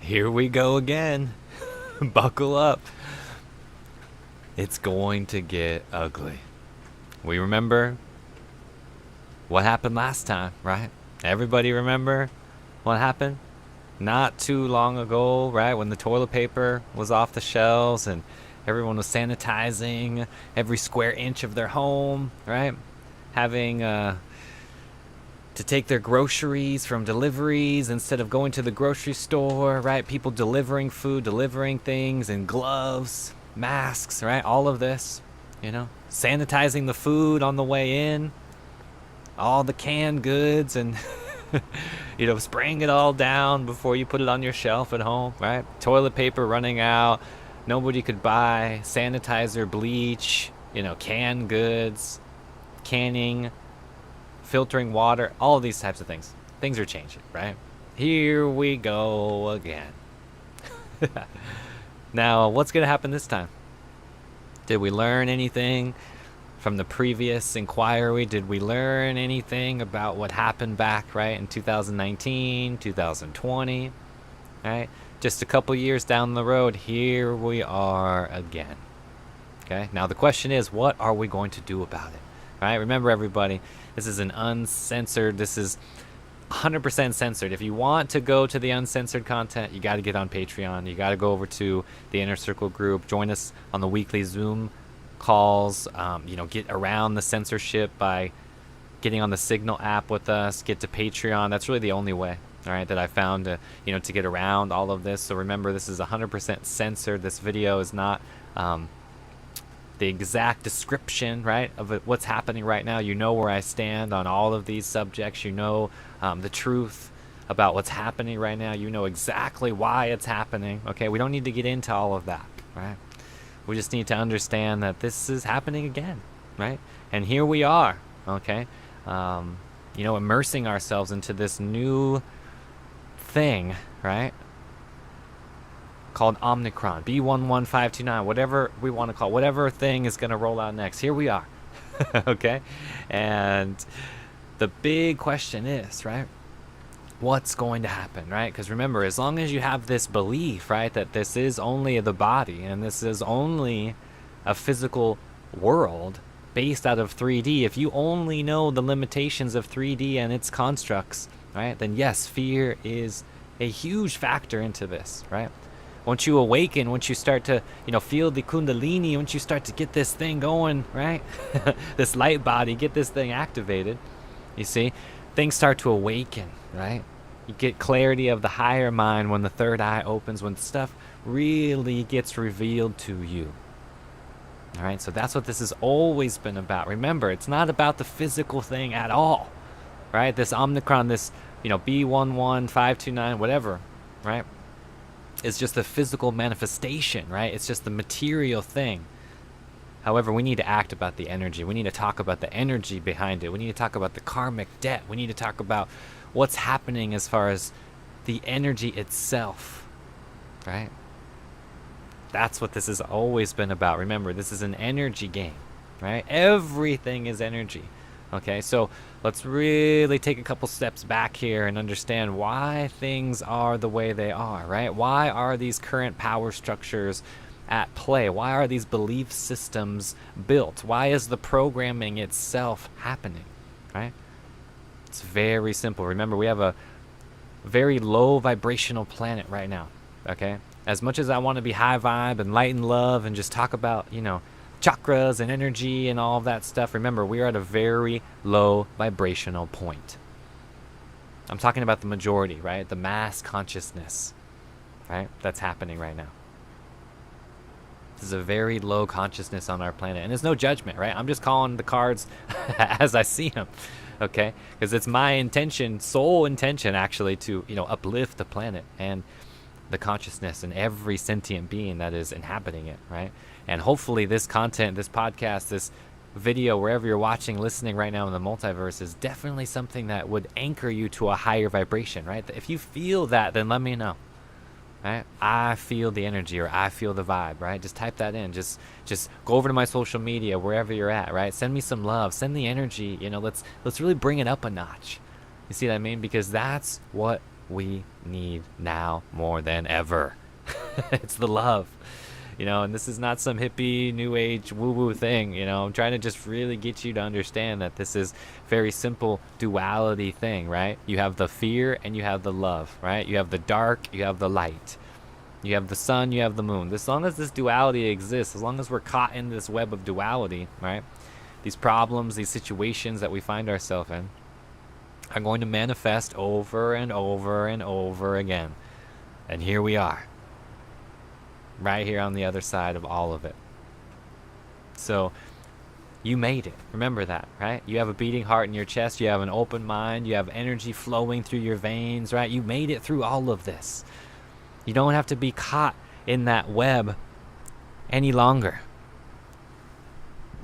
Here we go again. Buckle up. It's going to get ugly. We remember what happened last time, right? Everybody remember what happened? Not too long ago, right? When the toilet paper was off the shelves and everyone was sanitizing every square inch of their home, right? Having to take their groceries from deliveries instead of going to the grocery store, right? People delivering food, delivering things, and gloves, masks, right? All of this, sanitizing the food on the way in, all the canned goods, and spraying it all down before you put it on your shelf at home, right? Toilet paper running out, nobody could buy sanitizer, bleach, canned goods, canning, filtering water, all of these types of things. Things are changing, right? Here we go again. Now, what's going to happen this time? Did we learn anything from the previous inquiry? Did we learn anything about what happened back, right, in 2019, 2020, right? Just a couple years down the road, here we are again. Okay, now the question is, what are we going to do about it? Right? Remember, everybody, this is an uncensored, this is 100% censored. If you want to go to the uncensored content, you got to get on Patreon. You got to go over to the Inner Circle group, join us on the weekly Zoom calls, get around the censorship by getting on the Signal app with us, get to Patreon. That's really the only way, all right, that I found to get around all of this. So remember, this is 100% censored. This video is not the exact description, right, of what's happening right now. You know where I stand on all of these subjects. You know the truth about what's happening right now. You know exactly why it's happening. Okay, we don't need to get into all of that, right? We just need to understand that this is happening again, right? And here we are, okay, immersing ourselves into this new thing, right, called Omicron, B11529, whatever we want to call it, whatever thing is going to roll out next. Here we are, okay? And the big question is, right, what's going to happen, right? Because remember, as long as you have this belief, right, that this is only the body and this is only a physical world based out of 3D, if you only know the limitations of 3D and its constructs, right, then yes, fear is a huge factor into this, right? Once you awaken, once you start to, feel the kundalini, once you start to get this thing going, right? This light body, get this thing activated, you see, things start to awaken, right? You get clarity of the higher mind when the third eye opens, when stuff really gets revealed to you. All right, so that's what this has always been about. Remember, it's not about the physical thing at all, right? This Omicron, this, B11529, whatever, right? It's just the physical manifestation, right? It's just the material thing. However, we need to act about the energy. We need to talk about the energy behind it. We need to talk about the karmic debt. We need to talk about what's happening as far as the energy itself, right? That's what this has always been about. Remember, this is an energy game, right? Everything is energy. Okay, so let's really take a couple steps back here and understand why things are the way they are, right? Why are these current power structures at play? Why are these belief systems built? Why is the programming itself happening, right? It's very simple. Remember, we have a very low vibrational planet right now, okay? As much as I want to be high vibe and light and love and just talk about, chakras and energy and all of that stuff, remember, we are at a very low vibrational point. I'm talking about the majority, right? The mass consciousness, right? That's happening right now. This is a very low consciousness on our planet. And there's no judgment, right? I'm just calling the cards as I see them, okay? Because it's my intention, sole intention, actually, to, uplift the planet and the consciousness and every sentient being that is inhabiting it, right? And hopefully this content, this podcast, this video, wherever you're watching, listening right now in the multiverse, is definitely something that would anchor you to a higher vibration, right? If you feel that, then let me know, right? I feel the energy, or I feel the vibe, right? Just type that in. Just go over to my social media, wherever you're at, right? Send me some love, send the energy, let's really bring it up a notch. You see what I mean? Because that's what we need now more than ever. It's the love. And this is not some hippie, new age, woo-woo thing. I'm trying to just really get you to understand that this is very simple duality thing, right? You have the fear and you have the love, right? You have the dark, you have the light. You have the sun, you have the moon. As long as this duality exists, as long as we're caught in this web of duality, right? These problems, these situations that we find ourselves in are going to manifest over and over and over again. And here we are. Right here on the other side of all of it. So you made it. Remember that, right? You have a beating heart in your chest. You have an open mind. You have energy flowing through your veins, right? You made it through all of this. You don't have to be caught in that web any longer.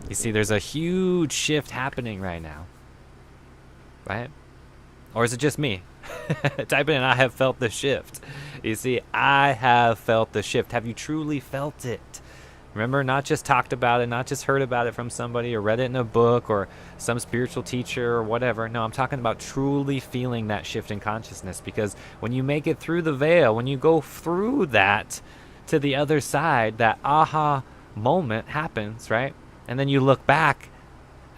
You see, there's a huge shift happening right now, right? Or is it just me? Type in, I have felt the shift. You see, I have felt the shift. Have you truly felt it? Remember, not just talked about it, not just heard about it from somebody or read it in a book or some spiritual teacher or whatever. No, I'm talking about truly feeling that shift in consciousness, because when you make it through the veil, when you go through that to the other side, that aha moment happens, right? And then you look back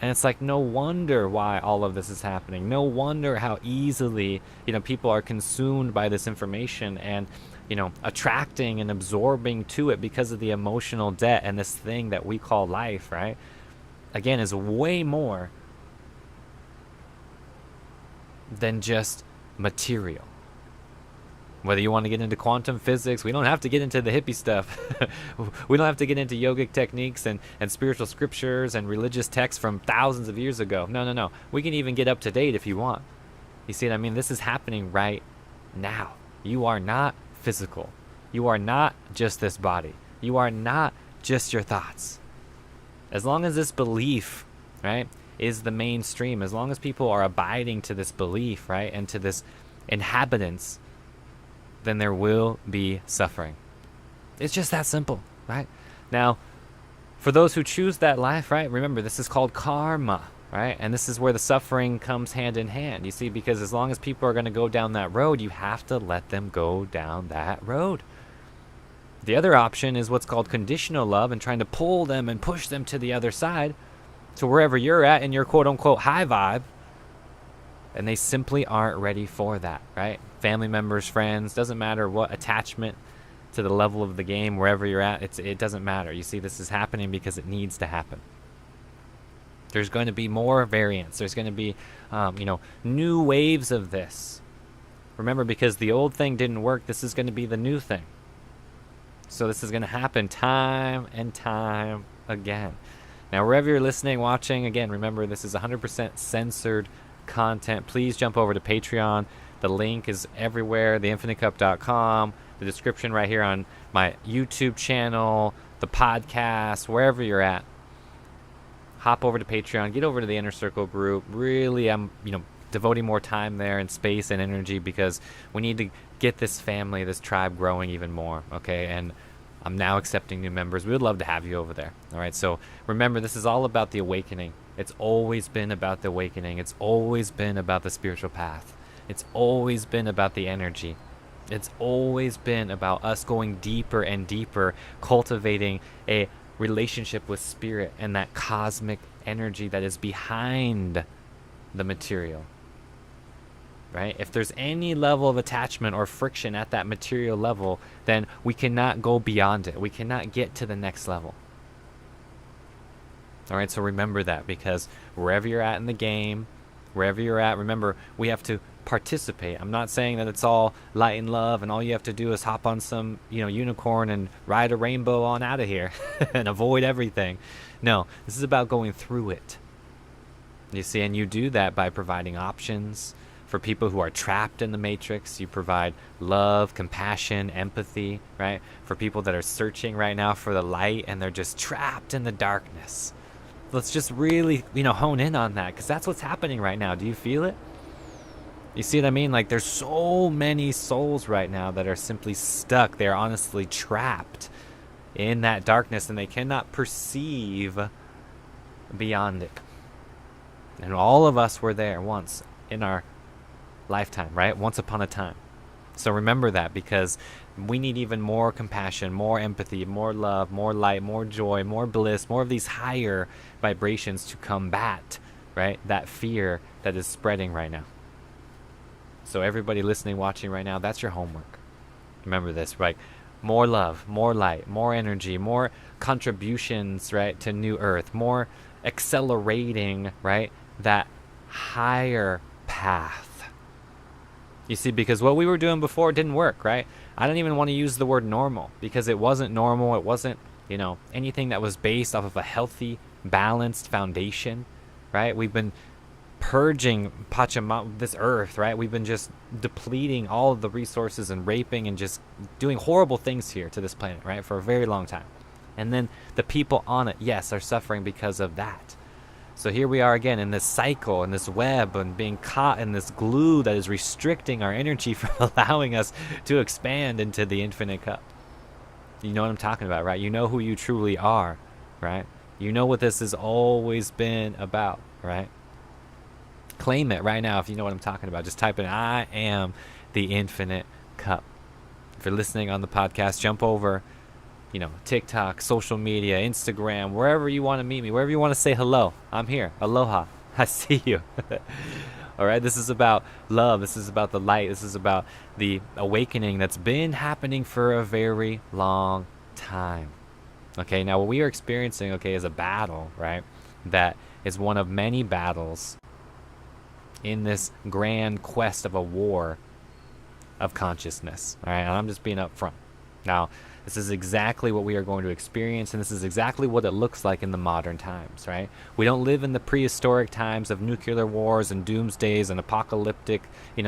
and it's like, no wonder why all of this is happening. No wonder how easily, people are consumed by this information and, attracting and absorbing to it because of the emotional debt. And this thing that we call life, right? Again, is way more than just material. Whether you want to get into quantum physics, we don't have to get into the hippie stuff. We don't have to get into yogic techniques and spiritual scriptures and religious texts from thousands of years ago. No. We can even get up to date if you want. You see what I mean? This is happening right now. You are not physical. You are not just this body. You are not just your thoughts. As long as this belief, right, is the mainstream, as long as people are abiding to this belief, right, and to this inhabitance, then there will be suffering. It's just that simple, right? Now, for those who choose that life, right, remember, this is called karma, right? And this is where the suffering comes hand in hand, you see, because as long as people are going to go down that road, you have to let them go down that road. The other option is what's called conditional love, and trying to pull them and push them to the other side, to wherever you're at in your quote-unquote high vibe, and they simply aren't ready for that, right? Family members, friends, doesn't matter what attachment to the level of the game, wherever you're at, it doesn't matter. You see, this is happening because it needs to happen. There's going to be more variants. There's going to be, new waves of this. Remember, because the old thing didn't work, this is going to be the new thing. So this is going to happen time and time again. Now, wherever you're listening, watching, again, remember, this is 100% censored content. Please jump over to Patreon. The link is everywhere, theinfinitecup.com, the description right here on my YouTube channel, the podcast, wherever you're at. Hop over to Patreon, get over to the Inner Circle group. Really, I'm devoting more time there and space and energy, because we need to get this family, this tribe growing even more, okay? And I'm now accepting new members. We would love to have you over there. All right, so remember, this is all about the awakening. It's always been about the awakening. It's always been about the spiritual path. It's always been about the energy. It's always been about us going deeper and deeper, cultivating a relationship with spirit and that cosmic energy that is behind the material. Right? If there's any level of attachment or friction at that material level, then we cannot go beyond it. We cannot get to the next level. All right, so remember that, because wherever you're at in the game, wherever you're at, remember, we have to participate. I'm not saying that it's all light and love and all you have to do is hop on some, unicorn and ride a rainbow on out of here and avoid everything. No, this is about going through it. You see, and you do that by providing options for people who are trapped in the matrix. You provide love, compassion, empathy, right? For people that are searching right now for the light and they're just trapped in the darkness. Let's just really, hone in on that, because that's what's happening right now. Do you feel it? You see what I mean? Like, there's so many souls right now that are simply stuck. They're honestly trapped in that darkness, and they cannot perceive beyond it. And all of us were there once in our lifetime, right? Once upon a time. So remember that, because we need even more compassion, more empathy, more love, more light, more joy, more bliss, more of these higher vibrations to combat, right, that fear that is spreading right now. So everybody listening, watching right now, that's your homework. Remember this, right? More love, more light, more energy, more contributions, right, to New Earth, more accelerating, right, that higher path. You see, because what we were doing before didn't work, right? I don't even want to use the word normal, because it wasn't normal. It wasn't, anything that was based off of a healthy, balanced foundation, right? We've been purging Pachamama, this earth, right? We've been just depleting all of the resources and raping and just doing horrible things here to this planet, right? For a very long time. And then the people on it, yes, are suffering because of that. So here we are again in this cycle, in this web, and being caught in this glue that is restricting our energy from allowing us to expand into the infinite cup. You know what I'm talking about, right? You know who you truly are, right? You know what this has always been about, right? Claim it right now if you know what I'm talking about. Just type in, I am the infinite cup. If you're listening on the podcast, jump over, TikTok, social media, Instagram, wherever you want to meet me, wherever you want to say hello. I'm here. Aloha. I see you. All right. This is about love. This is about the light. This is about the awakening that's been happening for a very long time. Okay. Now, what we are experiencing, is a battle, right? That is one of many battles in this grand quest of a war of consciousness. All right. And I'm just being upfront. Now, this is exactly what we are going to experience, and this is exactly what it looks like in the modern times, right? We don't live in the prehistoric times of nuclear wars and doomsdays and apocalyptic,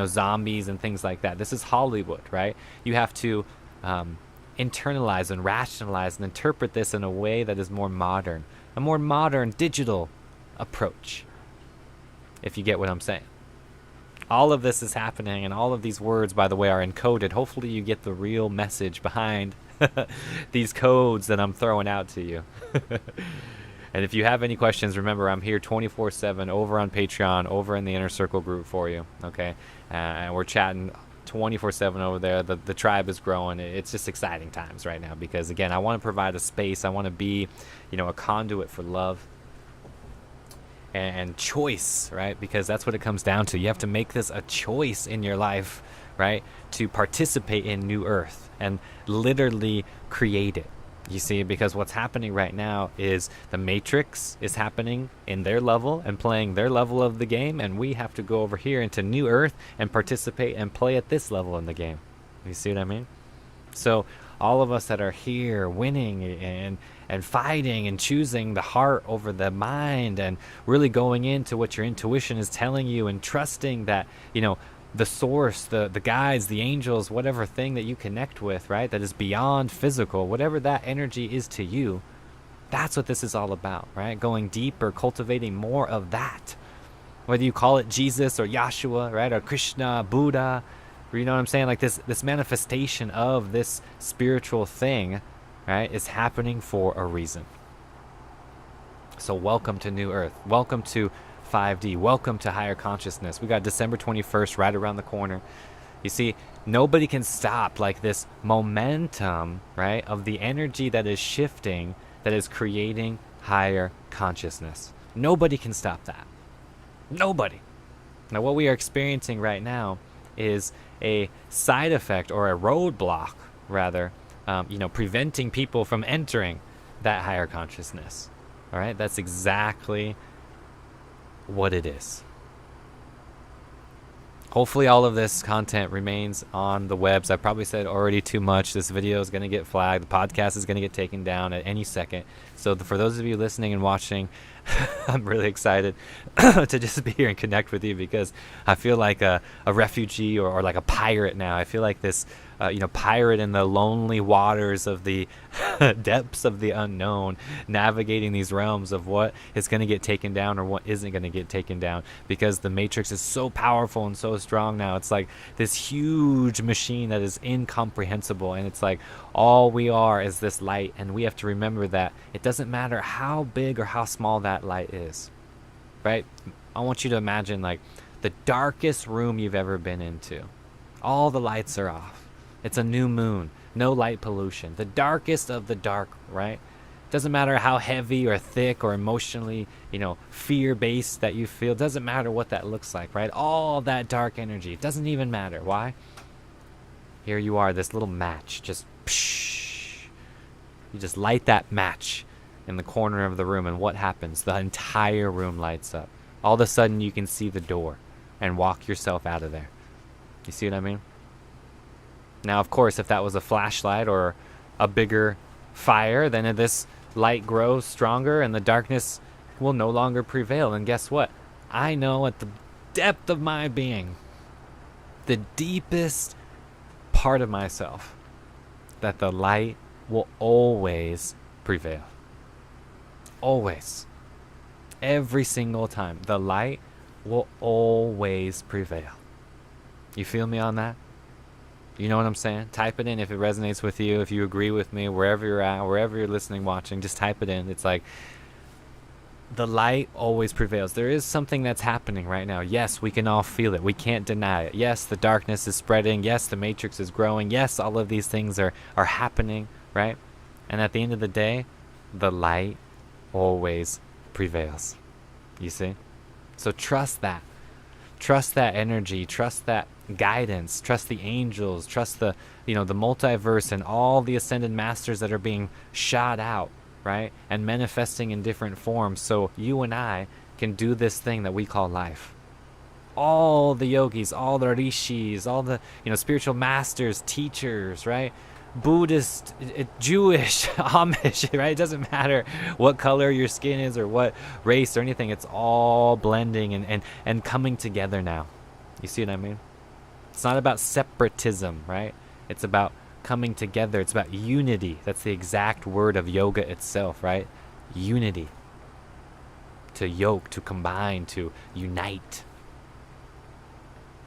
zombies and things like that. This is Hollywood, right? You have to internalize and rationalize and interpret this in a way that is more modern, a more modern digital approach, if you get what I'm saying. All of this is happening, and all of these words, by the way, are encoded. Hopefully you get the real message behind these codes that I'm throwing out to you. And if you have any questions, remember, I'm here 24/7 over on Patreon, over in the Inner Circle group for you, okay? And we're chatting 24/7 over there. The tribe is growing. It's just exciting times right now because, again, I want to provide a space. I want to be, a conduit for love and choice, right? Because that's what it comes down to. You have to make this a choice in your life, right? To participate in New Earth and literally create it. You see, because what's happening right now is the Matrix is happening in their level and playing their level of the game, and we have to go over here into New Earth and participate and play at this level in the game. You see what I mean? So all of us that are here winning and fighting and choosing the heart over the mind and really going into what your intuition is telling you and trusting that, the source, the guides, the angels, whatever thing that you connect with, right, that is beyond physical, whatever that energy is to you, that's what this is all about, right? Going deeper, cultivating more of that. Whether you call it Jesus or Yahshua, right, or Krishna, Buddha, or, you know what I'm saying? Like this manifestation of this spiritual thing, right, is happening for a reason. So welcome to New Earth. Welcome to 5D. Welcome to higher consciousness. We got December 21st right around the corner. You see, nobody can stop like this momentum, right, of the energy that is shifting, that is creating higher consciousness. Nobody can stop that. Nobody. Now, what we are experiencing right now is a side effect or a roadblock, rather, preventing people from entering that higher consciousness. All right, that's exactly what it is. Hopefully all of this content remains on the webs. I probably said already too much. This video is going to get flagged. The podcast is going to get taken down at any second. So for those of you listening and watching, I'm really excited to just be here and connect with you because I feel like a refugee or like a pirate now. I feel like this pirate in the lonely waters of the depths of the unknown, navigating these realms of what is going to get taken down or what isn't going to get taken down, because the Matrix is so powerful and so strong now. It's like this huge machine that is incomprehensible, and it's like all we are is this light, and we have to remember that it doesn't matter how big or how small that light is, right? I want you to imagine like the darkest room you've ever been into. All the lights are off. It's a new moon. No light pollution. The darkest of the dark, right? Doesn't matter how heavy or thick or emotionally, fear-based that you feel. Doesn't matter what that looks like, right? All that dark energy. It doesn't even matter. Why? Here you are, this little match. Just psh. You just light that match in the corner of the room, and what happens? The entire room lights up. All of a sudden, you can see the door and walk yourself out of there. You see what I mean? Now, of course, if that was a flashlight or a bigger fire, then this light grows stronger and the darkness will no longer prevail. And guess what? I know at the depth of my being, the deepest part of myself, that the light will always prevail. Always. Every single time. The light will always prevail. You feel me on that? You know what I'm saying? Type it in if it resonates with you, if you agree with me, wherever you're at, wherever you're listening, watching, just type it in. It's like the light always prevails. There is something that's happening right now. Yes, we can all feel it. We can't deny it. Yes, the darkness is spreading. Yes, the matrix is growing. Yes, all of these things are happening, right? And at the end of the day, the light always prevails. You see? So trust that. Trust that energy. Trust that guidance. Trust the angels. Trust the multiverse and all the ascended masters that are being shot out, right? And manifesting in different forms so you and I can do this thing that we call life. All the yogis, all the rishis, all the spiritual masters, teachers, right? Buddhist, Jewish, Amish, right? It doesn't matter what color your skin is or what race or anything. It's all blending and coming together now. You see what I mean? It's not about separatism, right? It's about coming together. It's about unity. That's the exact word of yoga itself, right? Unity. To yoke, to combine, to unite.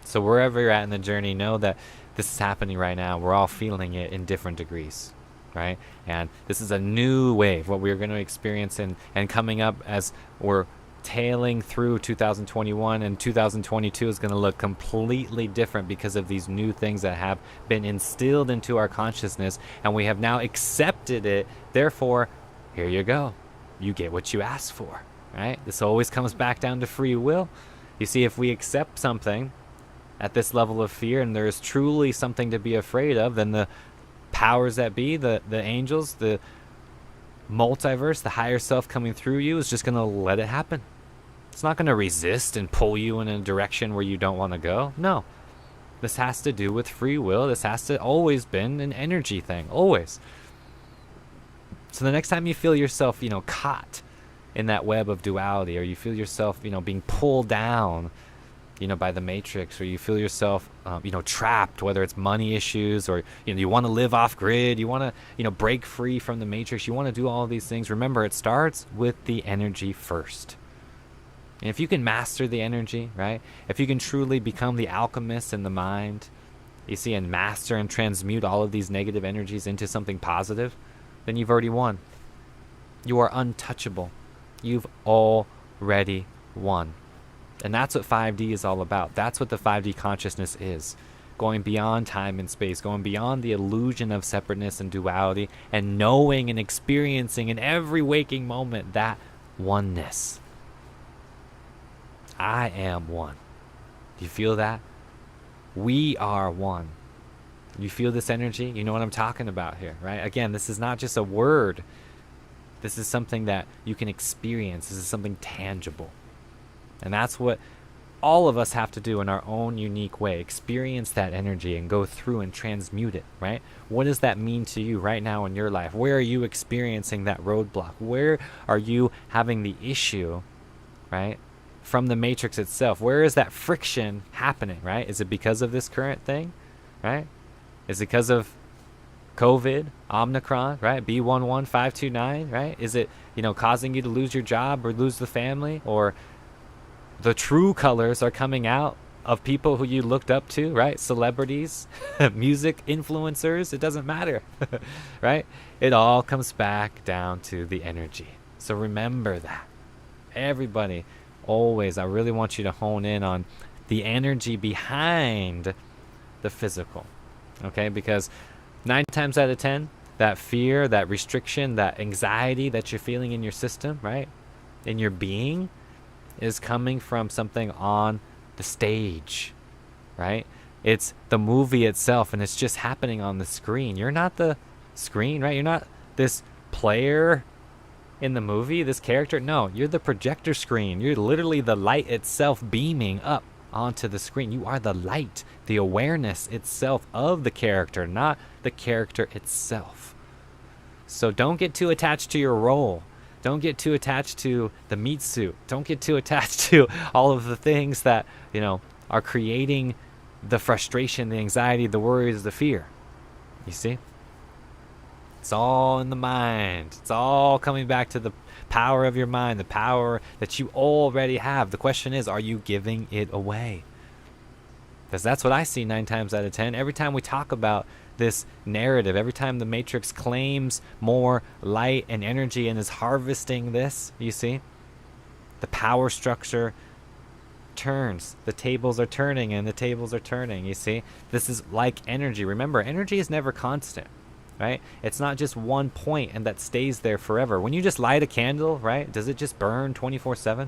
So wherever you're at in the journey, know that this is happening right now. We're all feeling it in different degrees, right? And this is a new wave, what we're going to experience and coming up as we're tailing through 2021, and 2022 is going to look completely different because of these new things that have been instilled into our consciousness, and we have now accepted it. Therefore, here you go. You get what you asked for, right? This always comes back down to free will. You see, if we accept something at this level of fear and there's truly something to be afraid of, then the powers that be, the angels, the multiverse, the higher self coming through you is just going to let it happen. It's not going to resist and pull you in a direction where you don't want to go. No. This has to do with free will. This has to always been an energy thing. Always. So the next time you feel yourself, caught in that web of duality, or you feel yourself, being pulled down, by the matrix, or you feel yourself, trapped, whether it's money issues or, you want to live off grid, you want to, break free from the matrix, you want to do all of these things. Remember, it starts with the energy first. And if you can master the energy, right? If you can truly become the alchemist in the mind, you see, and master and transmute all of these negative energies into something positive, then you've already won. You are untouchable. You've already won. And that's what 5D is all about. That's what the 5D consciousness is. Going beyond time and space, going beyond the illusion of separateness and duality, and knowing and experiencing in every waking moment that oneness. I am one. Do you feel that? We are one. You feel this energy? You know what I'm talking about here, right? Again, this is not just a word. This is something that you can experience. This is something tangible. And that's what all of us have to do in our own unique way. Experience that energy and go through and transmute it, right? What does that mean to you right now in your life? Where are you experiencing that roadblock? Where are you having the issue, right? From the matrix itself. Where is that friction happening, right? Is it because of this current thing, right? Is it because of COVID, Omicron, right? B11529, right? Is it, causing you to lose your job or lose the family, or the true colors are coming out of people who you looked up to, right? Celebrities, music influencers, it doesn't matter, right? It all comes back down to the energy. So remember that. Everybody, always, I really want you to hone in on the energy behind the physical. Okay, because 9 times out of 10, that fear, that restriction, that anxiety that you're feeling in your system, right, in your being, is coming from something on the stage, right? It's the movie itself, and it's just happening on the screen. You're not the screen, right? You're not this player in the movie, this character. No, you're the projector screen. You're literally the light itself beaming up onto the screen. You are the light, the awareness itself of the character, not the character itself. So don't get too attached to your role. Don't get too attached to the meat suit. Don't get too attached to all of the things that, are creating the frustration, the anxiety, the worries, the fear. You see? It's all in the mind. It's all coming back to the power of your mind, the power that you already have. The question is, are you giving it away? Because that's what I see 9 times out of 10. Every time we talk about this narrative, every time the Matrix claims more light and energy and is harvesting this, you see, the power structure turns. The tables are turning and the tables are turning, you see. This is like energy. Remember, energy is never constant, right? It's not just one point and that stays there forever. When you just light a candle, right, does it just burn 24/7?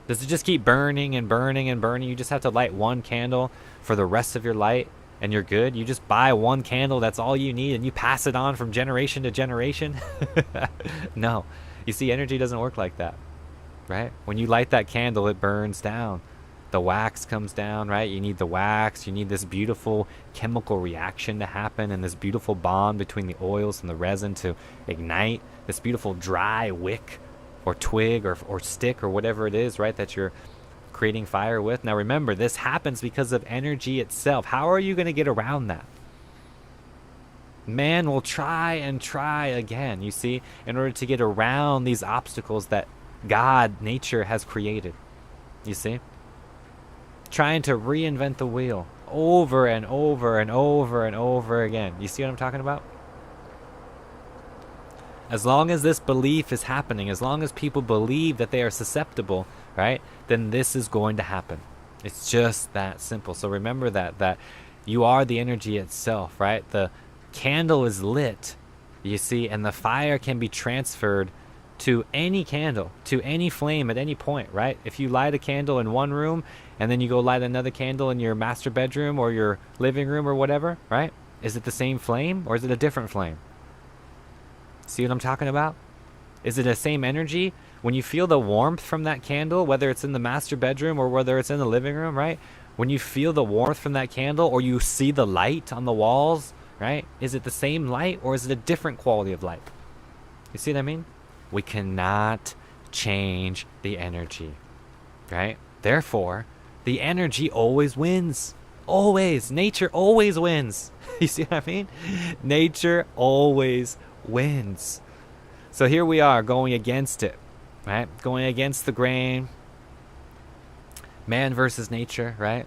Does it just keep burning and burning and burning? You just have to light one candle for the rest of your light and you're good? You just buy one candle, that's all you need, and you pass it on from generation to generation? No. You see, energy doesn't work like that, right? When you light that candle, it burns down. The wax comes down, right? You need the wax. You need this beautiful chemical reaction to happen and this beautiful bond between the oils and the resin to ignite this beautiful dry wick or twig or stick or whatever it is, right, that you're creating fire with. Now remember, this happens because of energy itself. How are you going to get around that? Man will try and try again, you see, in order to get around these obstacles that God, nature, has created. You see? Trying to reinvent the wheel over and over and over and over again. You see what I'm talking about? As long as this belief is happening, as long as people believe that they are susceptible, right, then this is going to happen. It's just that simple. So remember that you are the energy itself, right? The candle is lit, you see, and the fire can be transferred to any candle, to any flame at any point, right? If you light a candle in one room and then you go light another candle in your master bedroom or your living room or whatever, right? Is it the same flame or is it a different flame? See what I'm talking about? Is it the same energy? When you feel the warmth from that candle, whether it's in the master bedroom or whether it's in the living room, right? When you feel the warmth from that candle or you see the light on the walls, right? Is it the same light or is it a different quality of light? You see what I mean? We cannot change the energy, right? Therefore, the energy always wins. Always. Nature always wins. You see what I mean? Nature always wins. So here we are going against it, right? Going against the grain. Man versus nature, right?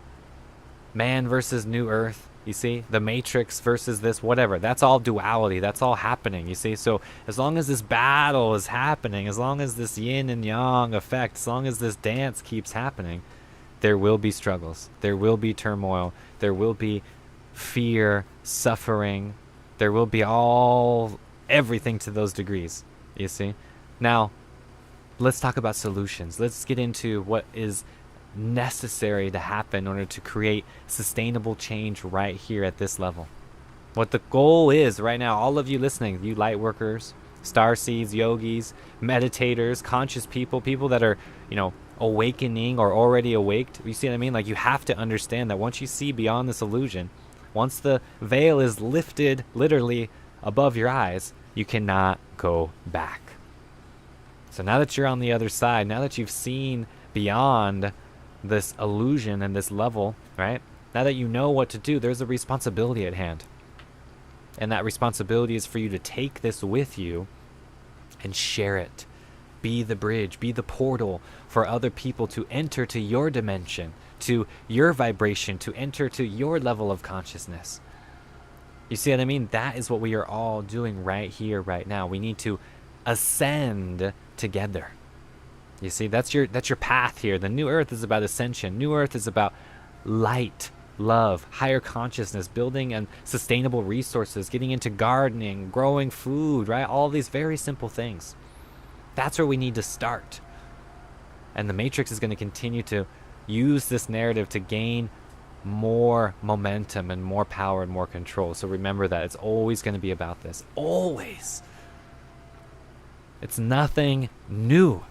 Man versus new earth. You see, the Matrix versus this, whatever. That's all duality. That's all happening, you see. So as long as this battle is happening, as long as this yin and yang effect, as long as this dance keeps happening, there will be struggles. There will be turmoil. There will be fear, suffering. There will be everything to those degrees, you see. Now, let's talk about solutions. Let's get into what is necessary to happen in order to create sustainable change right here at this level. What the goal is right now, all of you listening, you light workers, star seeds, yogis, meditators, conscious people that are, awakening or already awaked. You see what I mean? Like, you have to understand that once you see beyond this illusion, once the veil is lifted literally above your eyes, you cannot go back. So now that you're on the other side, now that you've seen beyond this illusion and this level, right? Now that you know what to do, there's a responsibility at hand. And that responsibility is for you to take this with you and share it. Be the bridge, be the portal for other people to enter to your dimension, to your vibration, to enter to your level of consciousness. You see what I mean? That is what we are all doing right here, right now. We need to ascend together. You see, that's your path here. The new earth is about ascension. New earth is about light, love, higher consciousness, building and sustainable resources, getting into gardening, growing food, right? All these very simple things. That's where we need to start. And the Matrix is going to continue to use this narrative to gain more momentum and more power and more control. So remember that it's always going to be about this. Always. It's nothing new.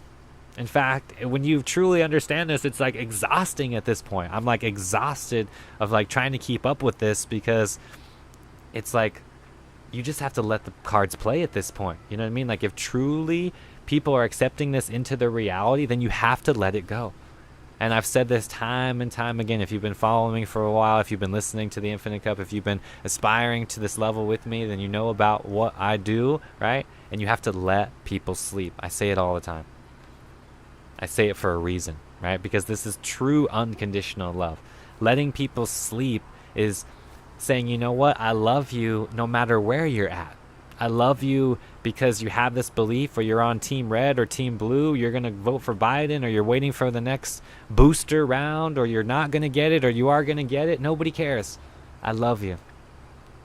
In fact, when you truly understand this, it's like exhausting at this point. I'm like exhausted of like trying to keep up with this, because it's like you just have to let the cards play at this point. You know what I mean? Like if truly people are accepting this into their reality, then you have to let it go. And I've said this time and time again. If you've been following me for a while, if you've been listening to the Infinite Cup, if you've been aspiring to this level with me, then you know about what I do, right? And you have to let people sleep. I say it all the time. I say it for a reason, right? Because this is true unconditional love. Letting people sleep is saying, you know what? I love you no matter where you're at. I love you because you have this belief, or you're on team red or team blue, you're going to vote for Biden, or you're waiting for the next booster round, or you're not going to get it, or you are going to get it. Nobody cares. I love you.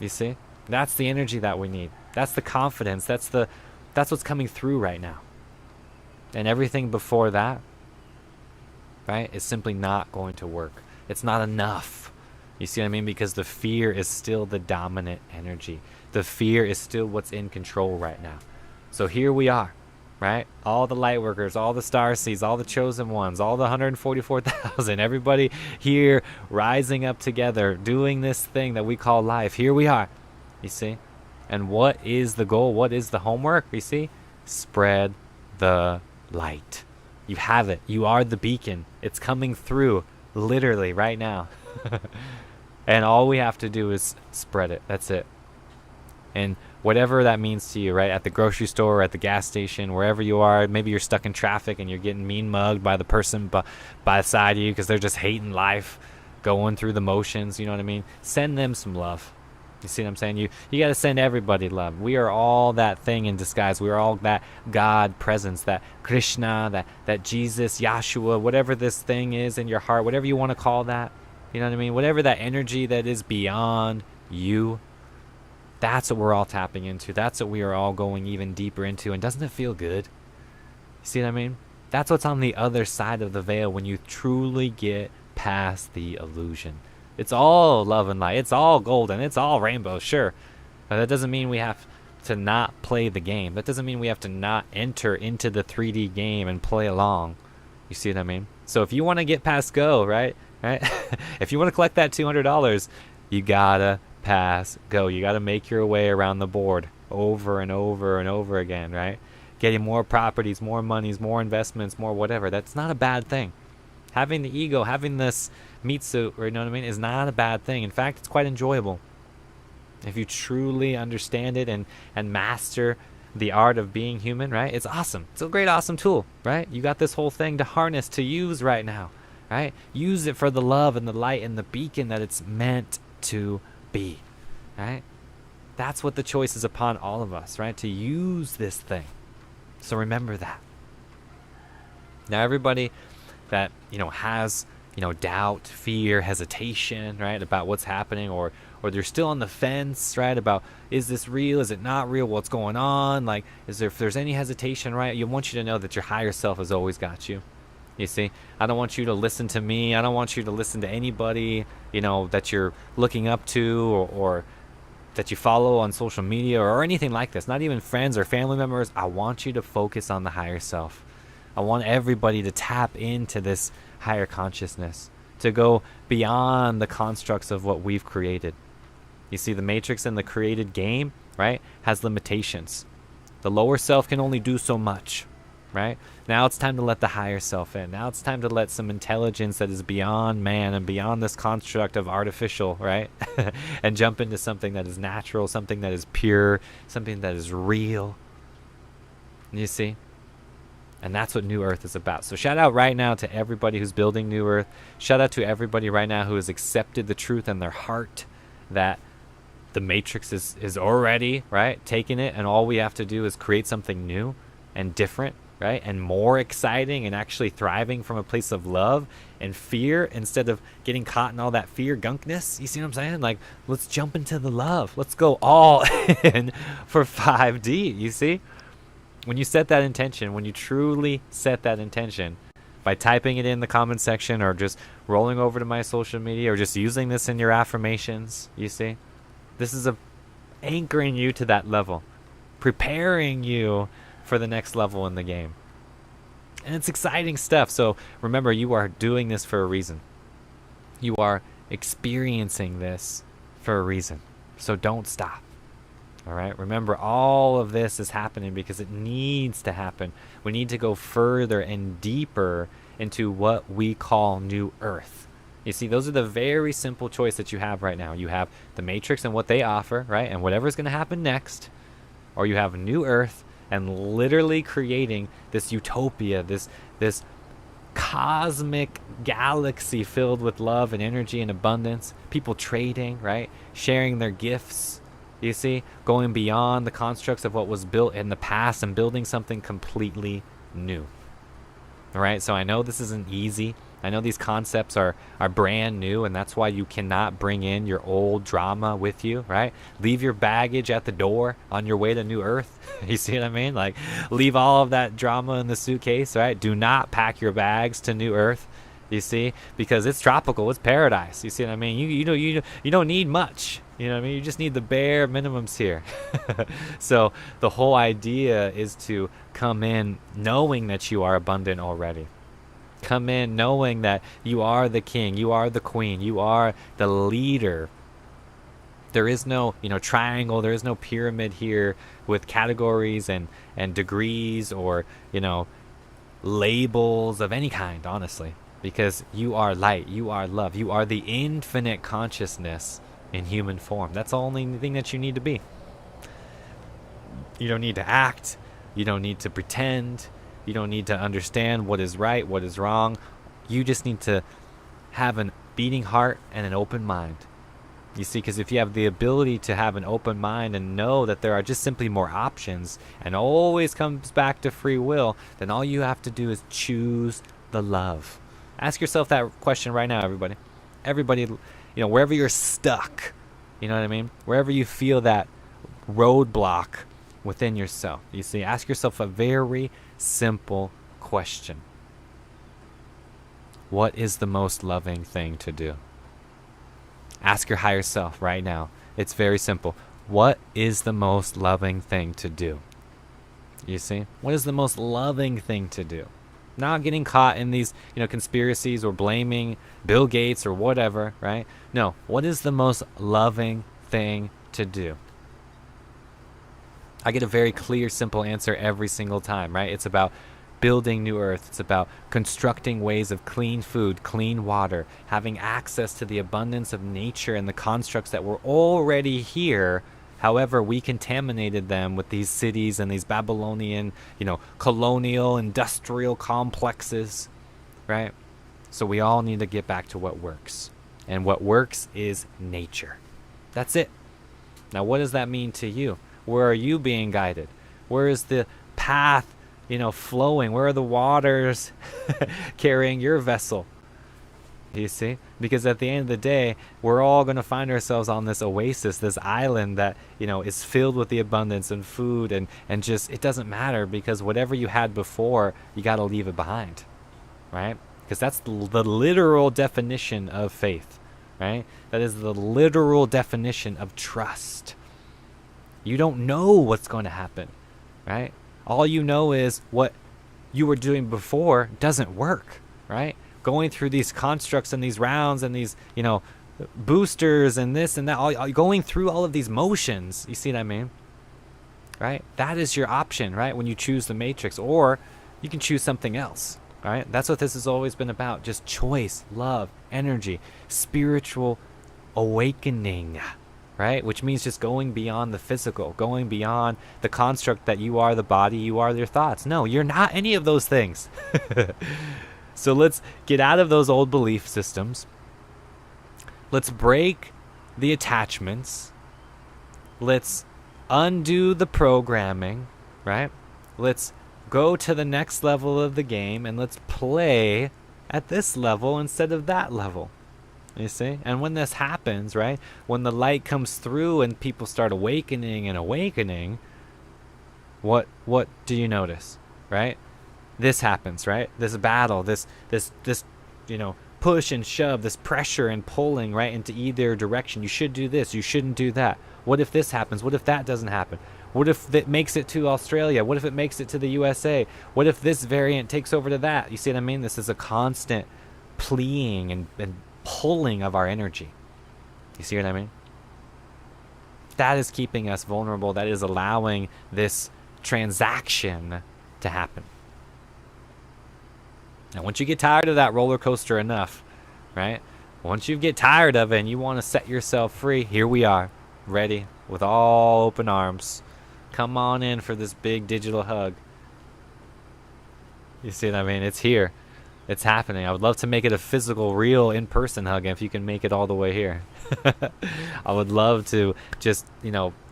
You see? That's the energy that we need. That's the confidence. That's what's coming through right now. And everything before that, right, is simply not going to work. It's not enough. You see what I mean? Because the fear is still the dominant energy. The fear is still what's in control right now. So here we are, right? All the light workers, all the starseeds, all the chosen ones, all the 144,000, everybody here rising up together, doing this thing that we call life. Here we are, you see? And what is the goal? What is the homework? You see? Spread the light. You have it. You are the beacon. It's coming through literally right now. And all we have to do is spread it. That's it. And whatever that means to you, right? At the grocery store, or at the gas station, wherever you are, maybe you're stuck in traffic and you're getting mean mugged by the person by the side of you because they're just hating life, going through the motions, you know what I mean? Send them some love. You see what I'm saying? You got to send everybody love. We are all that thing in disguise. We are all that God presence, that Krishna, that Jesus, Yahshua, whatever this thing is in your heart, whatever you want to call that. You know what I mean? Whatever that energy that is beyond you, that's what we're all tapping into. That's what we are all going even deeper into. And doesn't it feel good? You see what I mean? That's what's on the other side of the veil when you truly get past the illusion. It's all love and light. It's all golden. It's all rainbow, sure. But that doesn't mean we have to not play the game. That doesn't mean we have to not enter into the 3D game and play along. You see what I mean? So if you want to get past go, right? If you want to collect that $200, you gotta pass go. You gotta make your way around the board over and over and over again, right? Getting more properties, more monies, more investments, more whatever. That's not a bad thing. Having the ego, having this meat suit, you know what I mean, is not a bad thing. In fact, it's quite enjoyable. If you truly understand it and master the art of being human, right? It's awesome. It's a great, awesome tool, right? You got this whole thing to harness, to use right now, right? Use it for the love and the light and the beacon that it's meant to be, right? That's what the choice is upon all of us, right? To use this thing. So remember that. Now, everybody that, has, doubt, fear, hesitation, right, about what's happening, or they're still on the fence, right, about is this real, is it not real, what's going on, like, if there's any hesitation, right, I want you to know that your higher self has always got you. You see, I don't want you to listen to me. I don't want you to listen to anybody, that you're looking up to or that you follow on social media or anything like this, not even friends or family members. I want you to focus on the higher self. I want everybody to tap into this higher consciousness, to go beyond the constructs of what we've created. You see, the Matrix in the created game, right, has limitations. The lower self can only do so much, right? Now it's time to let the higher self in. Now it's time to let some intelligence that is beyond man and beyond this construct of artificial, right? And jump into something that is natural, something that is pure, something that is real. You see? And that's what New Earth is about. So shout out right now to everybody who's building New Earth. Shout out to everybody right now who has accepted the truth in their heart that the Matrix is already, right, taking it, and all we have to do is create something new and different right? And more exciting and actually thriving from a place of love and fear instead of getting caught in all that fear gunkness. You see what I'm saying? Like, let's jump into the love. Let's go all in for 5D. You see? When you set that intention, when you truly set that intention, by typing it in the comment section or just rolling over to my social media or just using this in your affirmations, you see? This is anchoring you to that level, preparing you for the next level in the game. And it's exciting stuff. So remember, you are doing this for a reason. You are experiencing this for a reason. So don't stop. All right. Remember, all of this is happening because it needs to happen. We need to go further and deeper into what we call New Earth. You see, those are the very simple choice that you have right now. You have the Matrix and what they offer, right? And whatever's going to happen next. Or you have New Earth and literally creating this utopia, this cosmic galaxy filled with love and energy and abundance. People trading, right? Sharing their gifts. You see, going beyond the constructs of what was built in the past and building something completely new. All right, so I know this isn't easy. I know these concepts are brand new, and that's why you cannot bring in your old drama with you, right? Leave your baggage at the door on your way to New Earth. You see what I mean? Like, leave all of that drama in the suitcase, right? Do not pack your bags to New Earth. You see, because it's tropical, it's paradise. You see what I mean? You don't need much. You know what I mean? You just need the bare minimums here. So the whole idea is to come in knowing that you are abundant already. Come in knowing that you are the king, you are the queen, you are the leader. There is no, triangle, there is no pyramid here with categories and degrees or, labels of any kind, honestly. Because you are light, you are love, you are the infinite consciousness in human form. That's the only thing that you need to be. You don't need to act, you don't need to pretend, you don't need to understand what is right, what is wrong. You just need to have a beating heart and an open mind. You see, because if you have the ability to have an open mind and know that there are just simply more options and always comes back to free will, then all you have to do is choose the love. Ask yourself that question right now, everybody. Everybody, wherever you're stuck, you know what I mean? Wherever you feel that roadblock within yourself, you see, ask yourself a very simple question. What is the most loving thing to do? Ask your higher self right now. It's very simple. What is the most loving thing to do? You see? What is the most loving thing to do? Not getting caught in these, conspiracies or blaming Bill Gates or whatever, right? No. What is the most loving thing to do? I get a very clear, simple answer every single time, right? It's about building New Earth. It's about constructing ways of clean food, clean water, having access to the abundance of nature and the constructs that were already here. However, we contaminated them with these cities and these Babylonian, colonial industrial complexes, right? So we all need to get back to what works. And what works is nature. That's it. Now, what does that mean to you? Where are you being guided? Where is the path, flowing? Where are the waters carrying your vessel? You see? Because at the end of the day, we're all going to find ourselves on this oasis, this island that, is filled with the abundance and food and just, it doesn't matter because whatever you had before, you got to leave it behind, right? Because that's the literal definition of faith, right? That is the literal definition of trust. You don't know what's going to happen, right? All you know is what you were doing before doesn't work, right? Going through these constructs and these rounds and these, boosters and this and that, all going through all of these motions, you see what I mean? Right? That is your option, right? When you choose the Matrix, or you can choose something else, right? That's what this has always been about. Just choice, love, energy, spiritual awakening, right? Which means just going beyond the physical, going beyond the construct that you are the body, you are your thoughts. No, you're not any of those things. So let's get out of those old belief systems. Let's break the attachments. Let's undo the programming, right? Let's Go to the next level of the game and let's play at this level instead of that level. You see? And when this happens, right? When the light comes through and people start awakening, what do you notice, right? This happens, right? This battle, this push and shove, this pressure and pulling, right, into either direction. You should do this, you shouldn't do that. What if this happens? What if that doesn't happen? What if it makes it to Australia? What if it makes it to the USA? What if this variant takes over to that? You see what I mean? This is a constant pleading and pulling of our energy. You see what I mean? That is keeping us vulnerable. That is allowing this transaction to happen. Now, once you get tired of that roller coaster enough, right? Once you get tired of it and you want to set yourself free, here we are, ready with all open arms. Come on in for this big digital hug. You see what I mean? It's here. It's happening. I would love to make it a physical, real, in-person hug if you can make it all the way here. I would love to just,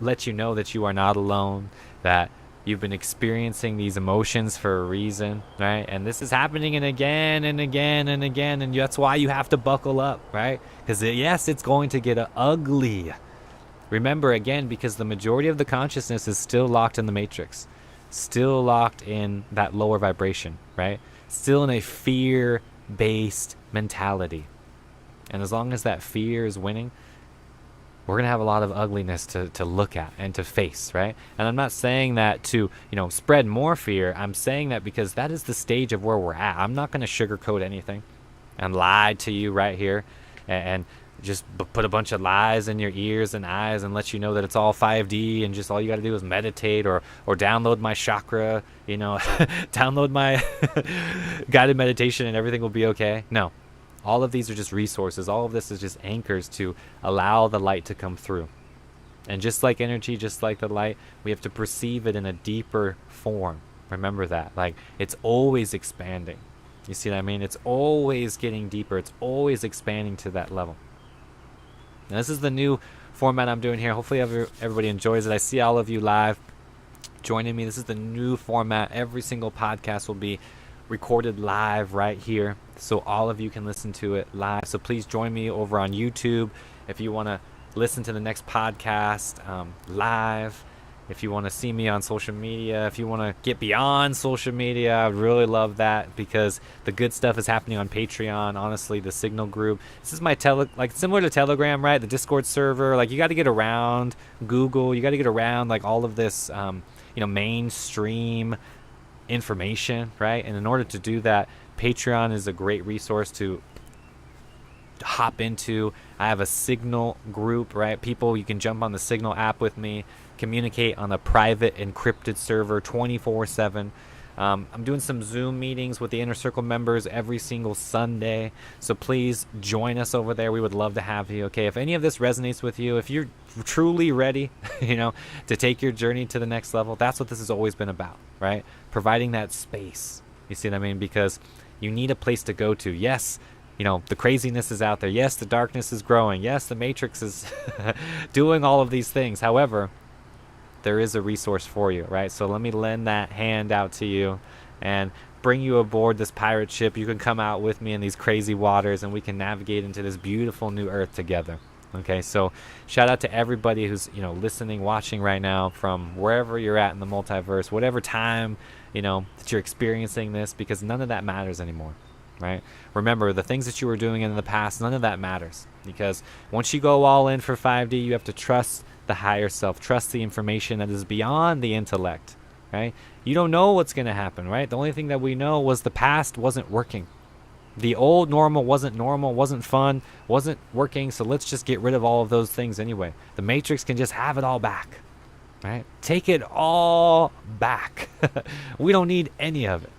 let you know that you are not alone, that you've been experiencing these emotions for a reason, right? And this is happening again and again and again, and that's why you have to buckle up, right? Because, yes, it's going to get ugly. Remember, again, because the majority of the consciousness is still locked in the matrix, still locked in that lower vibration, right? Still in a fear-based mentality. And as long as that fear is winning, we're going to have a lot of ugliness to look at and to face, right? And I'm not saying that to, spread more fear. I'm saying that because that is the stage of where we're at. I'm not going to sugarcoat anything and lie to you right here and just put a bunch of lies in your ears and eyes and let you know that it's all 5D and just all you got to do is meditate or download my chakra, download my guided meditation and everything will be okay. No. All of these are just resources. All of this is just anchors to allow the light to come through. And just like energy, just like the light, we have to perceive it in a deeper form. Remember that. Like, it's always expanding. You see what I mean? It's always getting deeper. It's always expanding to that level. Now, this is the new format I'm doing here. Hopefully everybody enjoys it. I see all of you live joining me. This is the new format. Every single podcast will be recorded live right here, so all of you can listen to it live. So please join me over on YouTube if you want to listen to the next podcast live. If you want to see me on social media, if you want to get beyond social media, I would really love that, because the good stuff is happening on Patreon. Honestly, the Signal group, this is my similar to Telegram, right? The Discord server. Like, you got to get around Google, you got to get around like all of this mainstream information, right? And in order to do that, Patreon is a great resource to hop into. I have a Signal group, right? People, you can jump on the Signal app with me, communicate on a private encrypted server 24/7. I'm doing some Zoom meetings with the Inner Circle members every single Sunday, so please join us over there. We would love to have you. Okay, if any of this resonates with you, if you're truly ready, to take your journey to the next level, that's what this has always been about, right? Providing that space. You see what I mean? Because you need a place to go to. Yes, the craziness is out there. Yes, the darkness is growing. Yes, the matrix is doing all of these things. However, there is a resource for you, right? So let me lend that hand out to you and bring you aboard this pirate ship. You can come out with me in these crazy waters and we can navigate into this beautiful new earth together. Okay, so shout out to everybody who's, listening, watching right now from wherever you're at in the multiverse, whatever time, that you're experiencing this, because none of that matters anymore, right? Remember, the things that you were doing in the past, none of that matters, because once you go all in for 5D, you have to trust the higher self, trust the information that is beyond the intellect, right? You don't know what's going to happen, right? The only thing that we know was the past wasn't working. The old normal, wasn't fun, wasn't working, so let's just get rid of all of those things anyway. The Matrix can just have it all back, right? Take it all back. We don't need any of it.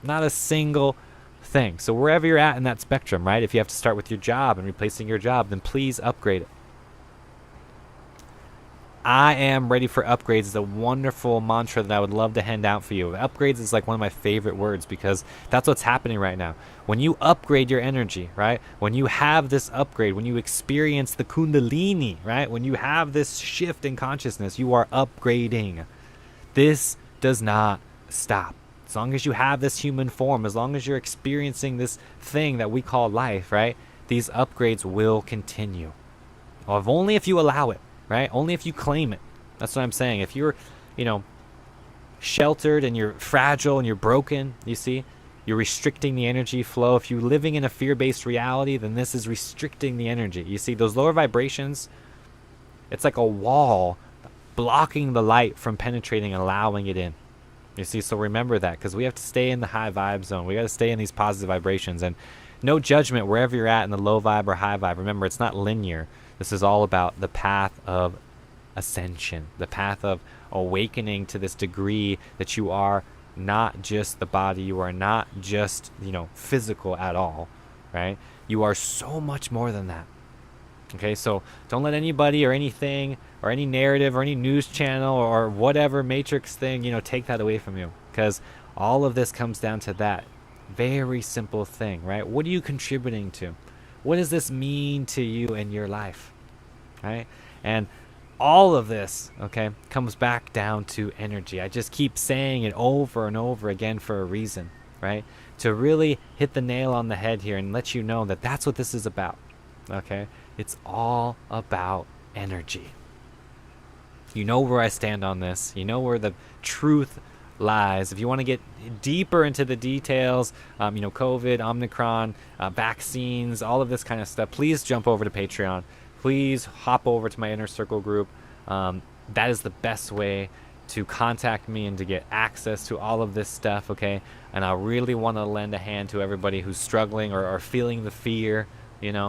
Not a single thing. So wherever you're at in that spectrum, right? If you have to start with your job and replacing your job, then please upgrade it. I am ready for upgrades is a wonderful mantra that I would love to hand out for you. Upgrades is like one of my favorite words, because that's what's happening right now. When you upgrade your energy, right? When you have this upgrade, when you experience the kundalini, right? When you have this shift in consciousness, you are upgrading. This does not stop. As long as you have this human form, as long as you're experiencing this thing that we call life, right? These upgrades will continue. Well, if only if you allow it, right? Only if you claim it. That's what I'm saying. If you're, sheltered and you're fragile and you're broken, you see, you're restricting the energy flow. If you're living in a fear-based reality, then this is restricting the energy. You see, those lower vibrations, it's like a wall blocking the light from penetrating and allowing it in. You see, so remember that, because we have to stay in the high vibe zone. We got to stay in these positive vibrations, and no judgment wherever you're at in the low vibe or high vibe. Remember, it's not linear. This is all about the path of ascension, the path of awakening to this degree that you are not just the body, you are not just, physical at all, right? You are so much more than that. Okay, so don't let anybody or anything or any narrative or any news channel or whatever matrix thing, take that away from you, because all of this comes down to that very simple thing, right? What are you contributing to? What does this mean to you in your life, right? And all of this, okay, comes back down to energy. I just keep saying it over and over again for a reason, right? To really hit the nail on the head here and let you know that that's what this is about, okay? It's all about energy. You know where I stand on this. You know where the truth lies. If you want to get deeper into the details, COVID, Omicron, vaccines, all of this kind of stuff, please jump over to Patreon. Please hop over to my Inner Circle group. That is the best way to contact me and to get access to all of this stuff, okay? And I really want to lend a hand to everybody who's struggling or feeling the fear,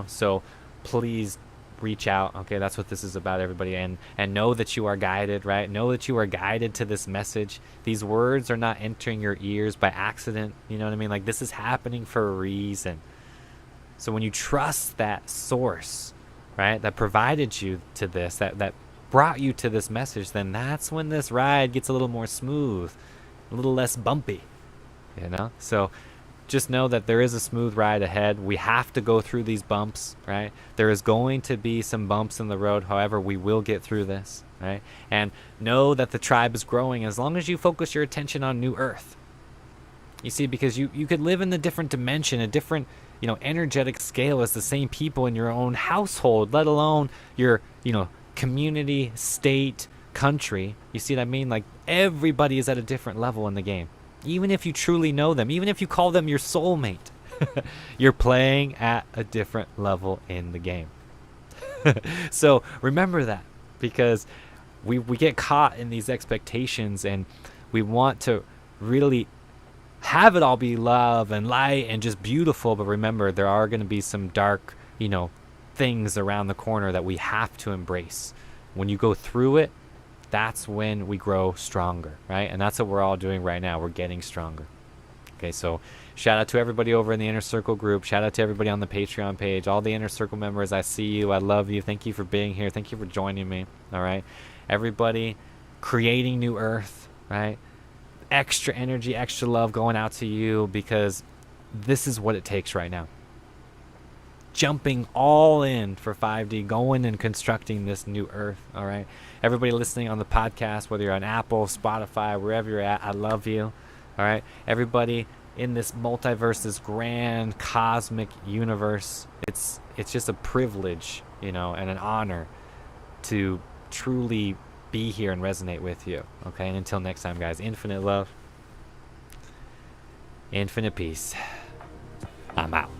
So please reach out, okay? That's what this is about, everybody. And know that you are guided, right? Know that you are guided to this message. These words are not entering your ears by accident, you know what I mean? Like, this is happening for a reason. So when you trust that source, right, that provided you to this, that brought you to this message, then that's when this ride gets a little more smooth, a little less bumpy, So just know that there is a smooth ride ahead. We have to go through these bumps, right? There is going to be some bumps in the road. However, we will get through this, right? And know that the tribe is growing as long as you focus your attention on New Earth. You see, because you could live in a different dimension, a different, energetic scale as the same people in your own household, let alone your, community, state, country. You see what I mean? Like, everybody is at a different level in the game. Even if you truly know them, even if you call them your soulmate, you're playing at a different level in the game. So remember that, because we get caught in these expectations, and we want to really have it all be love and light and just beautiful. But remember, there are going to be some dark, things around the corner that we have to embrace. When you go through it, that's when we grow stronger, right? And that's what we're all doing right now. We're getting stronger. Okay, so shout out to everybody over in the Inner Circle group. Shout out to everybody on the Patreon page. All the Inner Circle members, I see you. I love you. Thank you for being here. Thank you for joining me, all right? Everybody creating New Earth, right? Extra energy, extra love going out to you, because this is what it takes right now. Jumping all in for 5D, going and constructing this new Earth, all right? Everybody listening on the podcast, whether you're on Apple, Spotify, wherever you're at, I love you, all right? Everybody in this multiverse, this grand cosmic universe, it's just a privilege, and an honor to truly be here and resonate with you, okay? And until next time, guys, infinite love, infinite peace. I'm out.